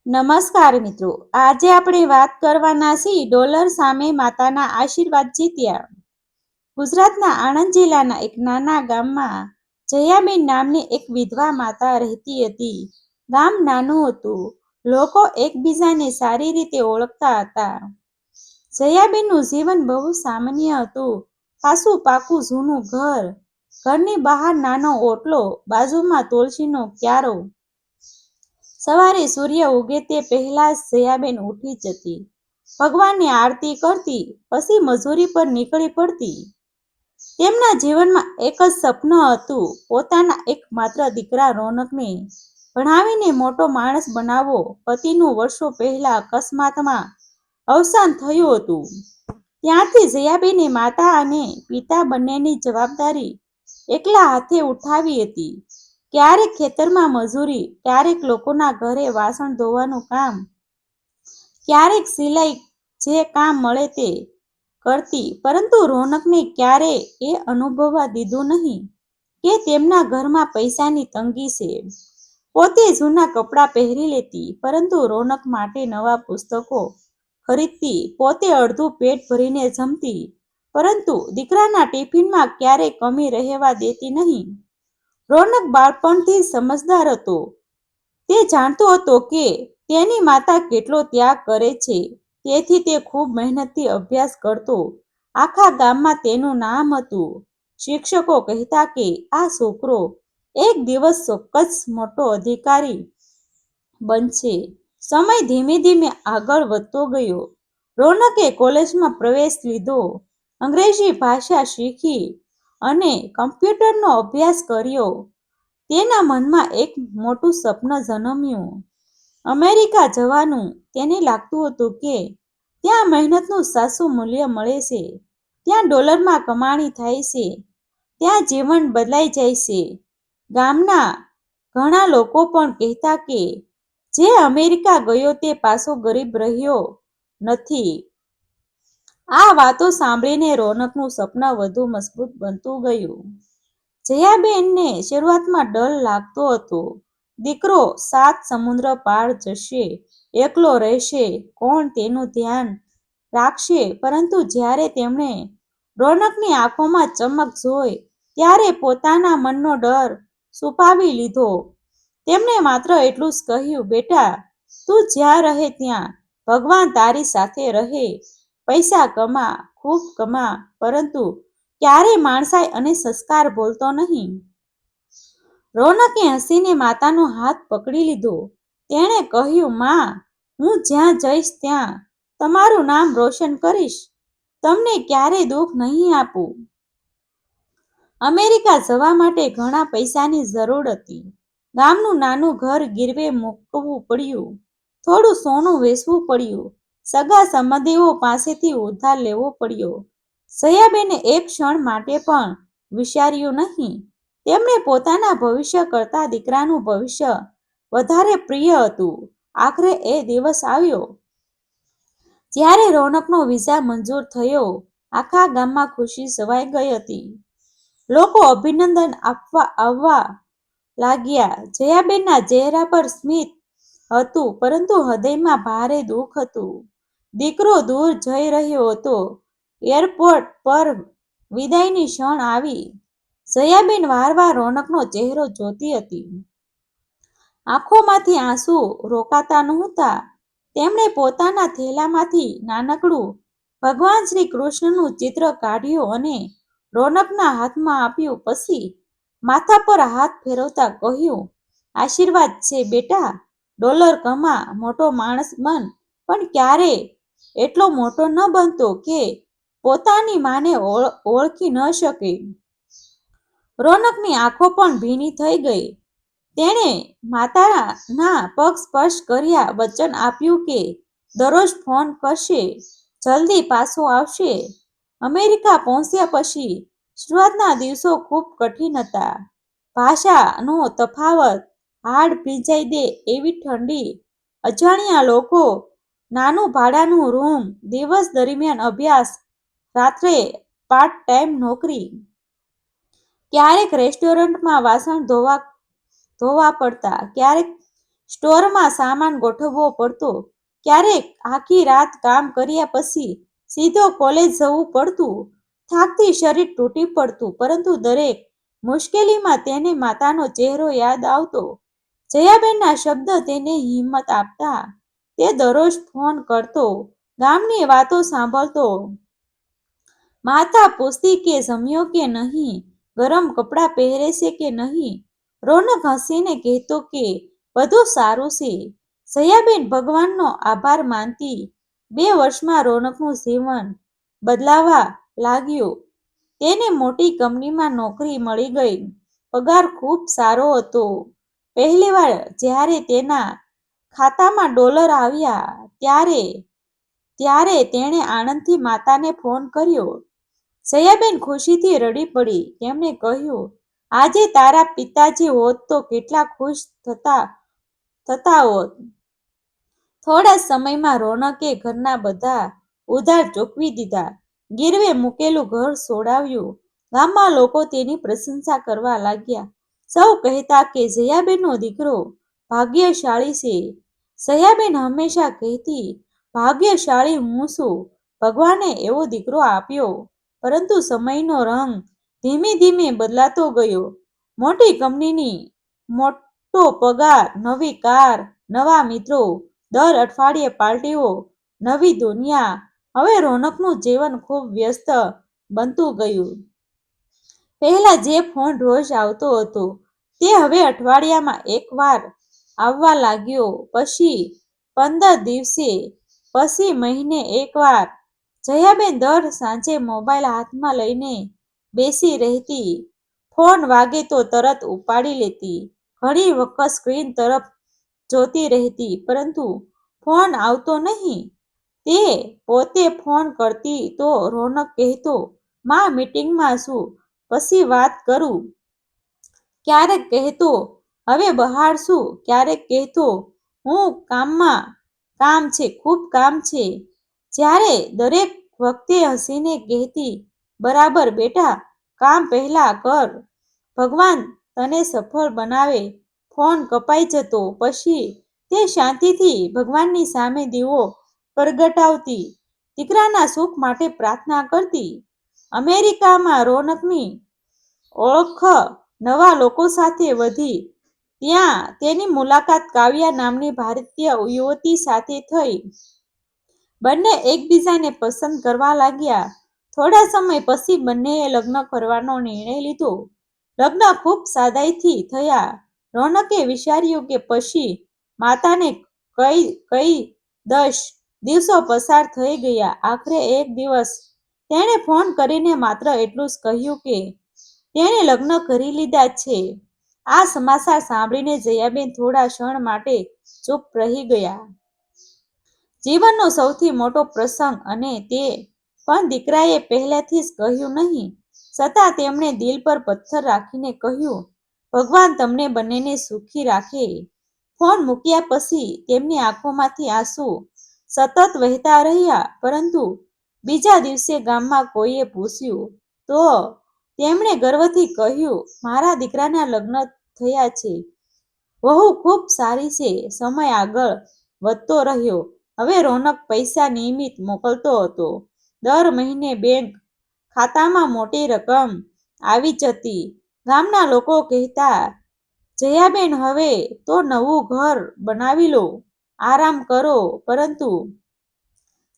નમસ્કાર મિત્રો, આજે આપણે વાત કરવાના છીએ ડોલર સામે માતાના આશીર્વાદ જીત્યા. ગુજરાતના આણંદ જિલ્લાના એક નાના ગામમાં જયાબેન નામની એક વિધવા માતા રહેતી હતી. ગામ નાનું હતું, લોકો એકબીજાને સારી રીતે ઓળખતા હતા. જયાબેનનું જીવન બહુ સામાન્ય હતું. કાસું પાકું જૂનું ઘર, ઘરની બહાર નાનો ઓટલો, બાજુમાં તુલસીનો ક્યારો. સવારે સૂર્ય ઉગે તે પહેલા જ જયાબેન ઉઠી જતી, ભગવાનની આરતી કરતી, પછી મજૂરી પર નીકળી પડતી. તેમના જીવનમાં એક જ સપનું હતું, પોતાના એકમાત્ર દીકરા રોનકને ભણાવીને મોટો માણસ બનાવવો. પતિનું વર્ષો પહેલા અકસ્માતમાં અવસાન થયું હતું. ત્યારથી જયાબેને માતા અને પિતા બંનેની જવાબદારી એકલા હાથે ઉઠાવી હતી. ક્યારેક ખેતરમાં મજૂરી, ક્યારેક લોકોના ઘરે વાસણ ધોવાનું કામ, ક્યારેક સિલાઈ, જે કામ મળે તે કરતી. પરંતુ રોનકને ક્યારેય એ અનુભવવા દીધું નહીં કે તેમના ઘરમાં પૈસાની તંગી છે. પોતે જૂના કપડાં પહેરી લેતી, પરંતુ રોનક માટે નવા પુસ્તકો ખરીદતી. પોતે અડધું પેટ ભરીને જમતી, પરંતુ દીકરાના ટિફિનમાં ક્યારેય કમી રહેવા દેતી નહીં. રોનક બાળપણથી સમજદાર હતો. તે જાણતો હતો કે તેની માતા કેટલો ત્યાગ કરે છે, તેથી તે ખૂબ મહેનતથી અભ્યાસ કરતો. આખા ગામમાં તેનું નામ હતું. શિક્ષકો કહેતા કે આ છોકરો એક દિવસ ચોક્કસ મોટો અધિકારી બનશે. સમય ધીમે ધીમે આગળ વધતો ગયો. રોનકે કોલેજમાં પ્રવેશ લીધો, અંગ્રેજી ભાષા શીખી અને કમ્પ્યુટરનો અભ્યાસ કર્યો. તેના મનમાં એક મોટું સપનું જન્મ્યું, અમેરિકા જવાનું. તેને લાગતું હતું કે ત્યાં મહેનતનું સાચું મૂલ્ય મળે છે, ત્યાં ડોલરમાં કમાણી થાય છે, ત્યાં જીવન બદલાઈ જાય છે. ગામના ઘણા લોકો પણ કહેતા કે જે અમેરિકા ગયો તે પાછો ગરીબ રહ્યો નથી. આ વાતો સાંભળીને રોનકનું સપનું વધુ મજબૂત બનતું ગયું. જયાબેનને શરૂઆતમાં ડર લાગતો હતો. દીકરો 7 સમુદ્ર પાર જશે, એકલો રહેશે, કોણ તેનું ધ્યાન રાખશે? પરંતુ જ્યારે તેમણે રોનકની આંખોમાં ચમક જોઈ, ત્યારે પોતાના મનનો ડર છુપાવી લીધો. તેમણે માત્ર એટલું જ કહ્યું, બેટા, તું જ્યાં રહે ત્યાં ભગવાન તારી સાથે રહે. પૈસા કમા, ખૂબ કમા, પરંતુ ક્યારેય માણસાઈ અને સંસ્કાર ભૂલતો નહીં. રોનકે હસીને માતાનો હાથ પકડી લીધો. તેણે કહ્યું, માં, હું જ્યાં જઈશ ત્યાં તમારું નામ રોશન કરીશ. તમને ક્યારેય દુઃખ નહીં આપું. અમેરિકા જવા માટે ઘણા પૈસાની જરૂર હતી. ગામનું નાનું ઘર ગીરવે મૂકવું પડ્યું, થોડું સોનું વેચવું પડ્યું, સગા સંબંધીઓ પાસેથી ઉધાર લેવો પડ્યો. જયાબેને એક ક્ષણ માટે પણ વિચાર્યું નહીં. તેમણે પોતાના ભવિષ્ય કરતાં દીકરાનું ભવિષ્ય વધારે પ્રિય હતું. આખરે એ દિવસ આવ્યો જ્યારે રોનકનો વિઝા મંજૂર થયો. આખા ગામમાં ખુશી છવાઈ ગઈ હતી. લોકો અભિનંદન આપવા આવવા લાગ્યા. જયાબેનના ચહેરા પર સ્મિત હતું, પરંતુ હૃદયમાં ભારે દુઃખ હતું. દીકરો દૂર જઈ રહ્યો હતો. એરપોર્ટ પર વિદાયની ક્ષણ આવી. જયાબેન વારંવાર રોનકનો ચહેરો જોતી હતી. આંખોમાંથી આંસુ રોકાતા નહોતા. તેમણે પોતાના થેલામાંથી નાનકડું ભગવાન શ્રી કૃષ્ણનું ચિત્ર કાઢ્યું અને રોનકના હાથમાં આપ્યું. પછી માથા પર હાથ ફેરવતા કહ્યું, આશીર્વાદ છે બેટા, ડોલર કમા, મોટો માણસ બન, પણ ક્યારેય એટલો મોટો ન બનતો કે પોતાની માને ઓળખી ન શકે. રોનકની આંખો પણ ભીની થઈ ગઈ. તેણે માતાના પગ સ્પર્શ કર્યા, વચન આપ્યું કે દરરોજ ફોન કરશે, જલ્દી પાછો આવશે. અમેરિકા પહોંચ્યા પછી શરૂઆતના દિવસો ખૂબ કઠિન હતા. ભાષાનો તફાવત, હાડ ભીંજાઈ દે એવી ઠંડી, અજાણ્યા લોકો, નાનું ભાડાનું રૂમ, દિવસ દરમિયાન અભ્યાસ, રાત્રે પાર્ટ ટાઈમ નોકરી. ક્યારેક રેસ્ટોરન્ટમાં વાસણ ધોવા પડતા, ક્યારેક સ્ટોરમાં સામાન ગોઠવવો પડતો, ક્યારેક આખી રાત કામ કર્યા પછી સીધો કોલેજ જવું પડતું. થાકથી શરીર તૂટી પડતું, પરંતુ દરેક મુશ્કેલીમાં તેને માતાનો ચહેરો યાદ આવતો. જયાબેનના શબ્દ તેને હિંમત આપતા. તે દરરોજ ફોન કરતો, ગામની વાતો સાંભળતો. માતા પૂછતી કે જમ્યો કે નહીં, ગરમ કપડાં પહેરે છે કે નહીં. રોનક હસીને કહેતો કે બધું સારું છે. જયાબેન ભગવાનનો આભાર માનતી. 2 વર્ષમાં રોનકનું જીવન બદલાવા લાગ્યું. તેને મોટી કંપનીમાં નોકરી મળી ગઈ. પગાર ખૂબ સારો હતો. પહેલીવાર જ્યારે તેના ખાતામાં ડોલર આવ્યા ત્યારે તેણે આનંદથી માતાને ફોન કર્યો. જયાબેન ખુશીથી રડી પડી. તેમણે કહ્યું, આજે તારા પિતાજી હોત તો કેટલા ખુશ થતા હોત. થોડા સમયમાં રોનકે ઘરના બધા ઉધાર ચૂકવી દીધા. ગીરવે મૂકેલું ઘર છોડાવ્યું. ગામમાં લોકો તેની પ્રશંસા કરવા લાગ્યા. સૌ કહેતા કે જયાબેનનો દીકરો ભાગ્યશાળી છે. જયાબેન હંમેશા કહેતી, ભાગ્યશાળી હું છું, ભગવાને એવો દીકરો આપ્યો. પરંતુ સમયનો રંગ ધીમે ધીમે બદલાતો ગયો. મોટી કંપનીની મોટો પગાર, નવી કાર, નવા મિત્રો, દર અઠવાડિયે પાર્ટીઓ, નવી દુનિયા. હવે રોનકનું જીવન ખૂબ વ્યસ્ત બનતું ગયું. પહેલા જે ફોન રોજ આવતો હતો તે હવે અઠવાડિયામાં એકવાર આવવા લાગ્યો. પછી 15 દિવસે, પછી મહિને એકવાર. જયાબેન દર સાંજે મોબાઈલ હાથમાં લઈને બેસી રહેતી. ફોન વાગે તો તરત ઉપાડી લેતી. ઘણી વખત સ્ક્રીન તરફ જોતી રહેતી, પરંતુ ફોન આવતો નહીં. તે પોતે ફોન કરતી તો રોનક કહેતો, માં મીટિંગમાં છું, પછી વાત કરું. ક્યારેક કહેતો, હવે બહાર છું. ક્યારેક કહેતો, હું કામ છે, ખૂબ કામ છે. જ્યારે દરેક વખતે હસીને કહેતી, બરાબર બેટા, કામ પહેલા કર, ભગવાન તને સફળ બનાવે. ફોન કપાઈ જતો. પછી તે શાંતિથી ભગવાનની સામે દીવો પ્રગટાવતી. દીકરાના સુખ માટે પ્રાર્થના કરતી. અમેરિકામાં રોનકની ઓળખ નવા લોકો સાથે વધી. ત્યાં તેની મુલાકાત કાવ્યા નામની ભારતીય યુવતી સાથે થઈ. બંને એકબીજાને પસંદ કરવા લાગ્યા. થોડા સમય પછી બંનેએ લગ્ન કરવાનો નિર્ણય લીધો. લગ્ન ખૂબ સાદાઈથી થયા. રોનકે વિચાર્યું કે પછી માતાને કઈ 10 દિવસો પસાર થઈ ગયા. આખરે એક દિવસ તેણે ફોન કરીને માત્ર એટલું જ કહ્યું કે તેણે લગ્ન કરી લીધા છે. આ સમાચાર સાંભળીને જયાબેન થોડા ક્ષણ માટે ચૂપ રહી ગયા. જીવનનો સૌથી મોટો પ્રસંગ, અને તે પણ દીકરાએ પહેલેથી જ કહ્યું નહીં. છતાં તેમણે દિલ પર પથ્થર રાખીને કહ્યું, ભગવાન તમને બંનેને સુખી રાખે. ફોન મૂક્યા પછી તેમની આંખોમાંથી આંસુ સતત વહેતા રહ્યા. પરંતુ બીજા દિવસે ગામમાં કોઈએ પૂછ્યું તો તેમણે ગર્વથી કહ્યું, મારા દીકરાના લગ્ન થયા છે. વહુ ખૂબ સારી છે. સમય આગળ વધતો રહ્યો. હવે રોનક પૈસા નિયમિત મોકલતો હતો. દર મહિને બેંક ખાતામાં મોટી રકમ આવી જતી. ગામના લોકો કહેતા, જયાબેન હવે તો નવું ઘર બનાવી લો, આરામ કરો. પરંતુ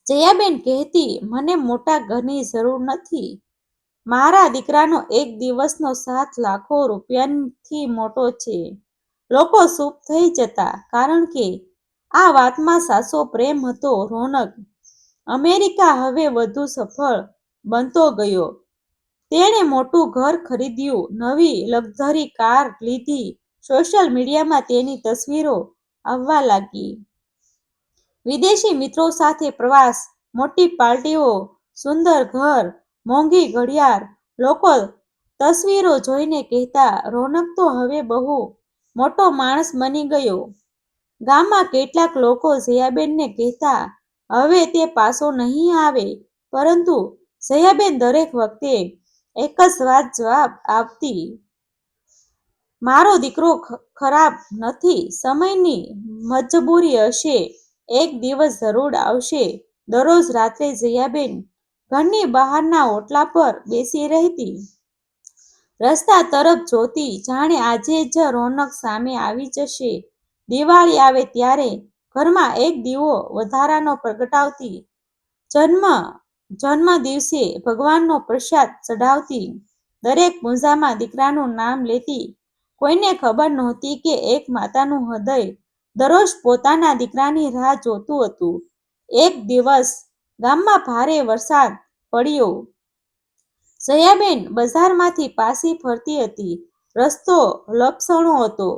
જયાબેન કહેતી, મને મોટા ઘરની જરૂર નથી. મારા દીકરાનો એક દિવસનો સાથ લાખો રૂપિયાથી મોટો છે. લોકો ચૂપ થઈ જતા, કારણ કે આ વાતમાં સાચો પ્રેમ હતો. રોનક અમેરિકા હવે વધુ સફળ બનતો ગયો. તેણે મોટું ઘર ખરીદ્યું, નવી લક્ઝરી કાર લીધી. સોશિયલ મીડિયામાં તેની તસવીરો આવવા લાગી. વિદેશી મિત્રો સાથે પ્રવાસ, મોટી પાર્ટીઓ, સુંદર ઘર, મોંઘી ઘડિયાળ. લોકો તસવીરો જોઈને કહેતા, રોનક તો હવે બહુ મોટો માણસ બની ગયો. ગામમાં કેટલાક લોકો જયાબેનને કહેતા, હવે તે પાછો નહીં આવે. પરંતુ જયાબેન દરેક વખતે એક જ વાત જવાબ આપતી, મારો દીકરો ખરાબ નથી, સમયની મજબૂરી હશે. એક દિવસ જરૂર આવશે. દરરોજ રાત્રે જયાબેન ઘરની બહારના ઓટલા પર બેસી રહેતી. રસ્તા તરફ જોતી, જાણે આજે જ રોનક સામે આવી જશે. દિવાળી આવે ત્યારે ઘરમાં એક દીવો વધારાનો પ્રગટાવતી. જન્મ દિવસે ભગવાનનો પ્રસાદ ચઢાવતી. દરેક પૂજામાં દીકરાનું નામ લેતી. કોઈને ખબર નહોતી કે એક માતાનું હૃદય દરરોજ પોતાના દીકરાની રાહ જોતું હતું. એક દિવસ ગામમાં ભારે વરસાદ પડ્યો. જયાબેન બજારમાંથી પાછી ફરતી હતી. રસ્તો લપસણો હતો.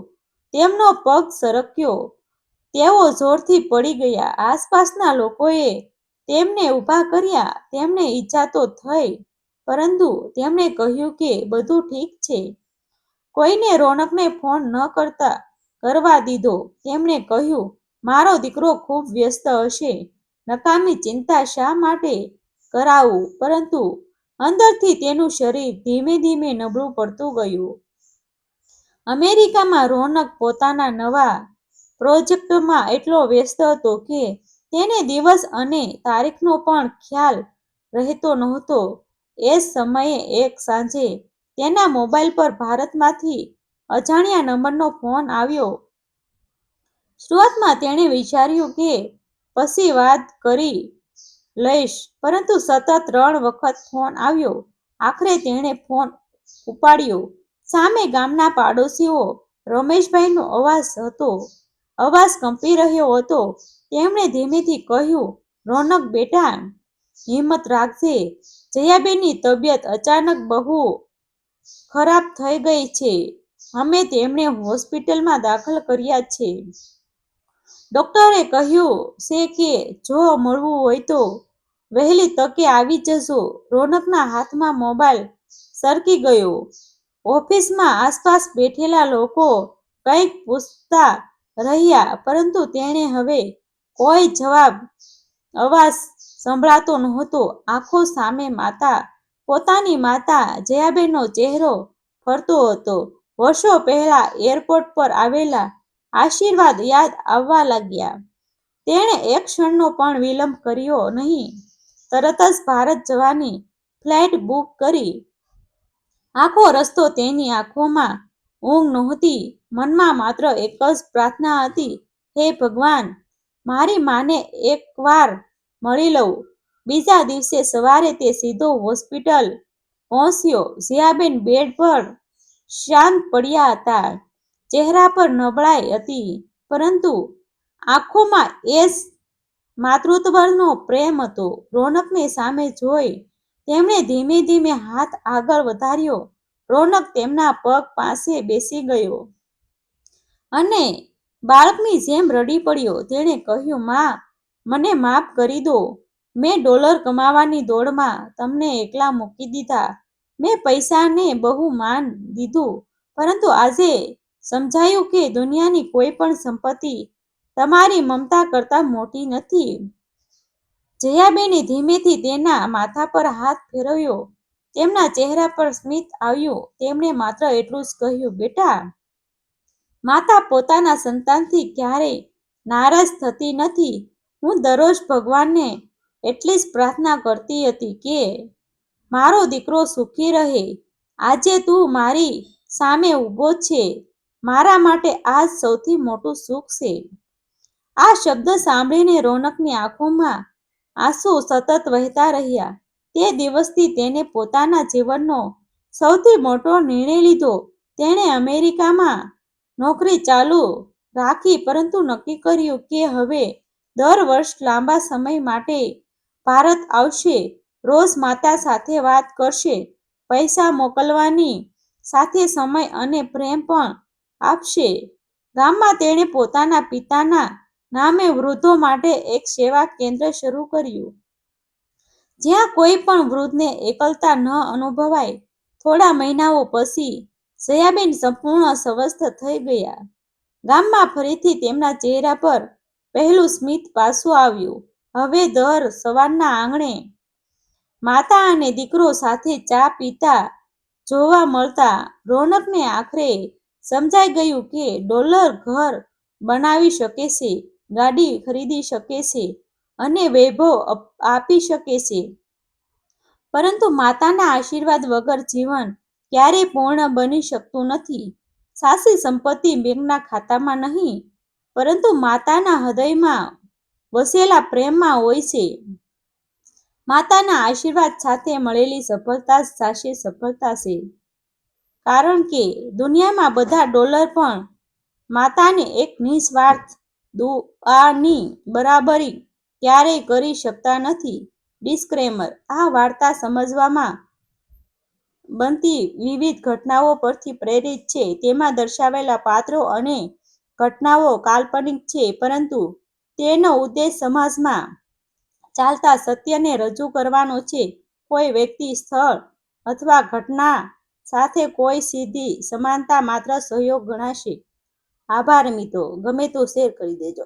તેમનો પગ સરક્યો. તેઓ જોરથી પડી ગયા. આસપાસના લોકોએ તેમને ઊભા કર્યા. તેમને ઈજા તો થઈ, પરંતુ તેમણે કહ્યું કે બધું ઠીક છે. કોઈને રોનકને ફોન ન કરવા દીધો. તેમણે કહ્યું, મારો દીકરો ખૂબ વ્યસ્ત હશે. નકામી ચિંતા શા માટે કરાવું? પરંતુ અંદરથી તેનું શરીર ધીમે ધીમે નબળું પડતું ગયું. અમેરિકામાં રોનક પોતાના નવા પ્રોજેક્ટમાં એટલો વ્યસ્ત હતો કે તેને દિવસ અને તારીખનો પણ ખ્યાલ રહેતો નહોતો. એ સમયે એક સાંજે તેના મોબાઈલ પર ભારતમાંથી અજાણ્યા નંબરનો ફોન આવ્યો. શરૂઆતમાં તેણે વિચાર્યું કે પછી વાત કરી લઈશ, પરંતુ સતત 3 વખત ફોન આવ્યો. આખરે તેણે ફોન ઉપાડ્યો. સામે ગામના પાડોશીઓ રમેશભાઈનો અવાજ હતો. અવાજ કંપી રહ્યો હતો. તેમણે ધીમેથી કહ્યું, રોનક બેટા, હિંમત રાખજે. જયાબેનની તબિયત અચાનક બહુ ખરાબ થઈ ગઈ છે. અમે તેમને હોસ્પિટલમાં દાખલ કર્યા છે. ડોક્ટરે કહ્યું છે કે જો મળવું હોય તો વહેલી તકે આવી જજો. રોનકના હાથમાં મોબાઈલ સરકી ગયો. ઓફિસમાં આસપાસ બેઠેલા લોકો કંઈક પૂછતા રહ્યા, પરંતુ તેણે હવે કોઈ અવાજ સંભળાતો નહોતો. આંખો સામે પોતાની માતા જયાબેનનો ચહેરો ફરતો હતો. વર્ષો પહેલા એરપોર્ટ પર આવેલા આશીર્વાદ યાદ આવવા લાગ્યા. તેણે એક ક્ષણનો પણ વિલંબ કર્યો નહીં. તરત જ ભારત જવાની ફ્લાઇટ બુક કરી. આખો રસ્તો તેની આંખોમાં ઊંઘ નહોતી. મનમાં માત્ર એક જ પ્રાર્થના હતી, હે ભગવાન, મારી માને એકવાર મળી લઉં. બીજા દિવસે સવારે તે સીધો હોસ્પિટલ પહોંચ્યો. જયાબેન બેડ પર શાંત પડ્યા હતા. ચહેરા પર નબળાઈ હતી, પરંતુ આંખોમાં એ જ માતૃત્વનો પ્રેમ હતો. રોનકને સામે જોઈ તેમણે ધીમે ધીમે હાથ આગળ વધાર્યો. રોનક તેમના પગ પાસે બેસી ગયો અને બાળકની જેમ રડી પડ્યો. તેણે કહ્યું, માં, મને માફ કરી દો. મેં ડોલર કમાવાની દોડમાં તમને એકલા મૂકી દીધા. મેં પૈસાને બહુ માન દીધું, પરંતુ આજે સમજાયું કે દુનિયાની કોઈ પણ સંપત્તિ તમારી મમતા કરતાં મોટી નથી. જયાબેને ધીમેથી તેના માથા પર હાથ ફેરવ્યો. તેમના ચહેરા પર સ્મિત આવ્યું. તેમણે માત્ર એટલું જ કહ્યું, બેટા, માતા પોતાના સંતાનથી ક્યારેય નારાજ થતી નથી. હું દરરોજ ભગવાનને એટલી જ પ્રાર્થના કરતી હતી કે મારો દીકરો સુખી રહે. આજે તું મારી સામે ઊભો છે. મારા માટે આ જ સૌથી મોટું સુખ છે. આ શબ્દ સાંભળીને રોનકની આંખોમાં આંસુ સતત વહેતા રહ્યા. તે દિવસથી તેણે પોતાના જીવનનો સૌથી મોટો નિર્ણય લીધો. તેણે અમેરિકામાં નોકરી ચાલુ રાખી, પરંતુ નક્કી કર્યું કે હવે દર વર્ષે લાંબા સમય માટે ભારત આવશે. રોજ માતા સાથે વાત કરશે, પૈસા મોકલવાની સાથે સમય અને પ્રેમ પણ આપશે. ગામમાં તેણે પોતાના પિતાના નામે વૃદ્ધો માટે એક સેવા કેન્દ્ર શરૂ કર્યું, જ્યાં કોઈ પણ વૃદ્ધને એકલતા ન અનુભવાય. થોડા મહિનાઓ પછી જયાબેન સંપૂર્ણ સ્વસ્થ થઈ ગયા. ગામમાં ફરીથી તેમના ચહેરા પર પહેલું સ્મિત પાછું આવ્યું. હવે દર સવારના આંગણે માતા અને દીકરો સાથે ચા પીતા જોવા મળતા. રોનકને આખરે સમજાઈ ગયું કે ડોલર ઘર બનાવી શકે છે, ગાડી ખરીદી શકે છે અને વૈભવ આપી શકે છે, પરંતુ માતાના આશીર્વાદ વગર જીવન ક્યારેય પૂર્ણ બની શકતું નથી. સાચી સંપત્તિ બેંકના ખાતામાં નહીં, પરંતુ માતાના હૃદયમાં વસેલા પ્રેમમાં હોય છે. માતાના આશીર્વાદ સાથે મળેલી સફળતા જ સાચી સફળતા છે. કારણ કે દુનિયામાં બધા ડોલર પણ માતાને એક નિસ્વાર્થ દુઆની બરાબરી ક્યારેય કરી શકતા નથી. ડિસ્ક્લેમર: આ વાર્તા સમજવામાં બનતી વિવિધ ઘટનાઓ પરથી પ્રેરિત છે. તેમાં દર્શાવેલા પાત્રો અને ઘટનાઓ કાલ્પનિક છે, પરંતુ તેનો ઉદ્દેશ સમાજમાં ચાલતા સત્યને રજૂ કરવાનો છે. કોઈ વ્યક્તિ, સ્થળ અથવા ઘટના સાથે કોઈ સીધી સમાનતા માત્ર સહયોગ ગણાશે. આભાર મિત્રો. ગમે તો શેર કરી દેજો.